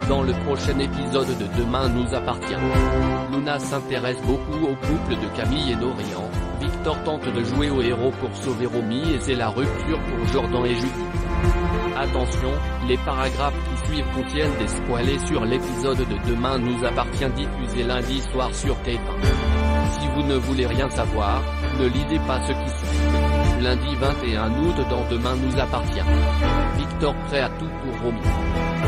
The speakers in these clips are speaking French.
Dans le prochain épisode de Demain nous appartient, Luna s'intéresse beaucoup au couple de Camille et Dorian. Victor tente de jouer au héros pour sauver Romy et c'est la rupture pour Jordan et Judith. Attention, les paragraphes qui suivent contiennent des spoilers sur l'épisode de Demain nous appartient diffusé lundi soir sur TF1. Si vous ne voulez rien savoir, ne lisez pas ce qui suit. Lundi 21 août dans Demain nous appartient. Victor prêt à tout pour Romy.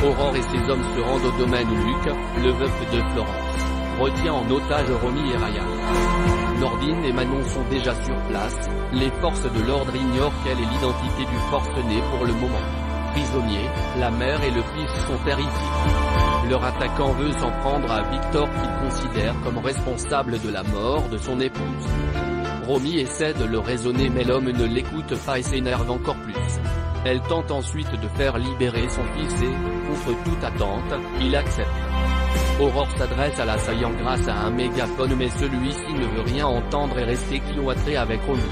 Aurore et ses hommes se rendent au domaine où Luc, le veuf de Florence, retient en otage Romy et Ryan. Nordine et Manon sont déjà sur place, les forces de l'ordre ignorent quelle est l'identité du forcené pour le moment. Prisonniers, la mère et le fils sont terrifiés. Leur attaquant veut s'en prendre à Victor qu'il considère comme responsable de la mort de son épouse. Romy essaie de le raisonner mais l'homme ne l'écoute pas et s'énerve encore plus. Elle tente ensuite de faire libérer son fils et, contre toute attente, il accepte. Aurore s'adresse à l'assaillant grâce à un mégaphone mais celui-ci ne veut rien entendre et rester cloîtré avec Romy.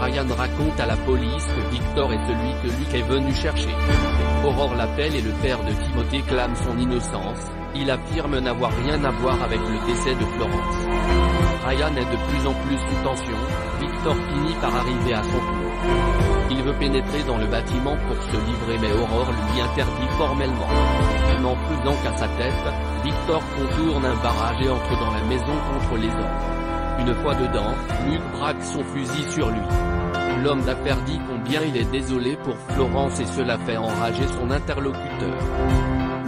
Ryan raconte à la police que Victor est celui que Luc est venu chercher. Aurore l'appelle et le père de Timothée clame son innocence, il affirme n'avoir rien à voir avec le décès de Florence. Ryan est de plus en plus sous tension, Victor finit par arriver à son tour. Il veut pénétrer dans le bâtiment pour se livrer mais Aurore lui interdit formellement. N'en faisant qu'à sa tête, Victor contourne un barrage et entre dans la maison contre les hommes. Une fois dedans, Luc braque son fusil sur lui. L'homme d'affaires dit combien il est désolé pour Florence et cela fait enrager son interlocuteur.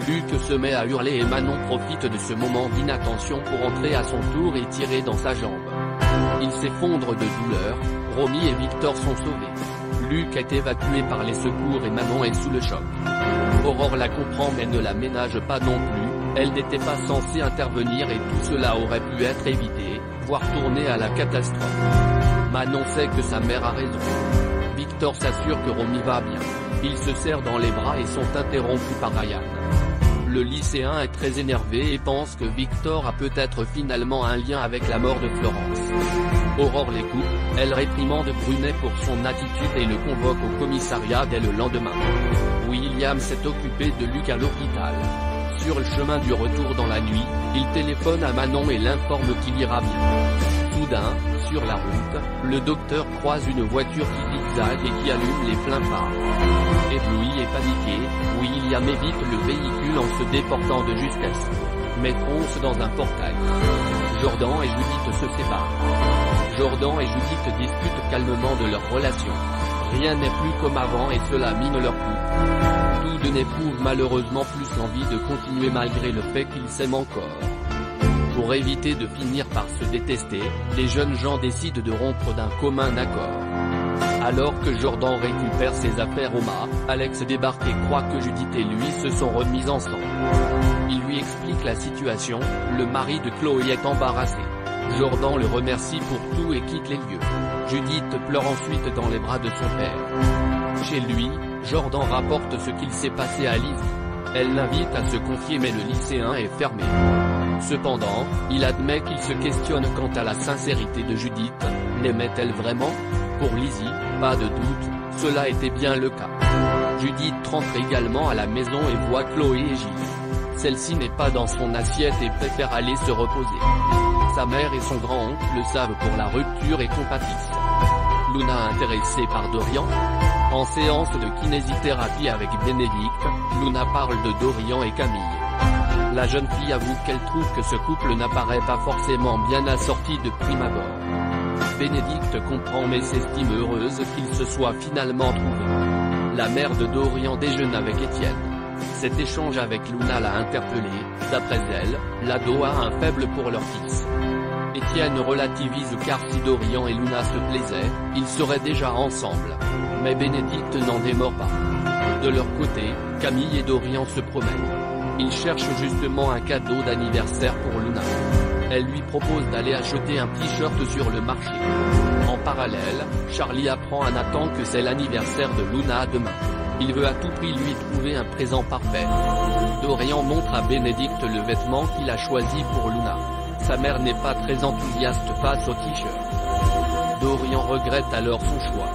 Luc se met à hurler et Manon profite de ce moment d'inattention pour entrer à son tour et tirer dans sa jambe. Il s'effondre de douleur, Romy et Victor sont sauvés. Luc est évacué par les secours et Manon est sous le choc. Aurore la comprend mais ne la ménage pas non plus, elle n'était pas censée intervenir et tout cela aurait pu être évité, voire tourner à la catastrophe. Manon sait que sa mère a raison. Victor s'assure que Romy va bien. Ils se serrent dans les bras et sont interrompus par Ryan. Le lycéen est très énervé et pense que Victor a peut-être finalement un lien avec la mort de Florence. Aurore les coupe, elle réprimande Brunet pour son attitude et le convoque au commissariat dès le lendemain. William s'est occupé de Luc à l'hôpital. Sur le chemin du retour dans la nuit, il téléphone à Manon et l'informe qu'il ira bien. Soudain, sur la route, le docteur croise une voiture qui zigzague et qui allume les pleins phares. Ébloui et paniqué, William évite le véhicule en se déportant de justesse, mais fonce dans un portail. Jordan et Judith se séparent. Jordan et Judith discutent calmement de leur relation. Rien n'est plus comme avant et cela mine leur couple. Tous deux n'éprouvent malheureusement plus l'envie de continuer malgré le fait qu'ils s'aiment encore. Pour éviter de finir par se détester, les jeunes gens décident de rompre d'un commun accord. Alors que Jordan récupère ses affaires au mât, Alex débarque et croit que Judith et lui se sont remis ensemble. Il lui explique la situation, le mari de Chloé est embarrassé. Jordan le remercie pour tout et quitte les lieux. Judith pleure ensuite dans les bras de son père. Chez lui, Jordan rapporte ce qu'il s'est passé à Lizzie. Elle l'invite à se confier mais le lycéen est fermé. Cependant, il admet qu'il se questionne quant à la sincérité de Judith, l'aimait-elle vraiment? Pour Lizzie, pas de doute, cela était bien le cas. Judith rentre également à la maison et voit Chloé et Gilles. Celle-ci n'est pas dans son assiette et préfère aller se reposer. Sa mère et son grand-oncle le savent pour la rupture et compatissent. Luna intéressée par Dorian. En séance de kinésithérapie avec Bénédicte, Luna parle de Dorian et Camille. La jeune fille avoue qu'elle trouve que ce couple n'apparaît pas forcément bien assorti de prime abord. Bénédicte comprend mais s'estime heureuse qu'il se soit finalement trouvé. La mère de Dorian déjeune avec Étienne. Cet échange avec Luna l'a interpellée, d'après elle, l'ado a un faible pour leur fils. Étienne relativise car si Dorian et Luna se plaisaient, ils seraient déjà ensemble. Mais Bénédicte n'en démord pas. De leur côté, Camille et Dorian se promènent. Ils cherchent justement un cadeau d'anniversaire pour Luna. Elle lui propose d'aller acheter un t-shirt sur le marché. En parallèle, Charlie apprend à Nathan que c'est l'anniversaire de Luna demain. Il veut à tout prix lui trouver un présent parfait. Dorian montre à Bénédicte le vêtement qu'il a choisi pour Luna. Sa mère n'est pas très enthousiaste face au t-shirt. Dorian regrette alors son choix.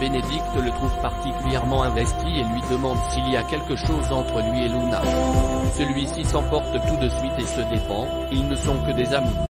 Bénédicte le trouve particulièrement investi et lui demande s'il y a quelque chose entre lui et Luna. celui-ci s'emporte tout de suite et se défend, ils ne sont que des amis.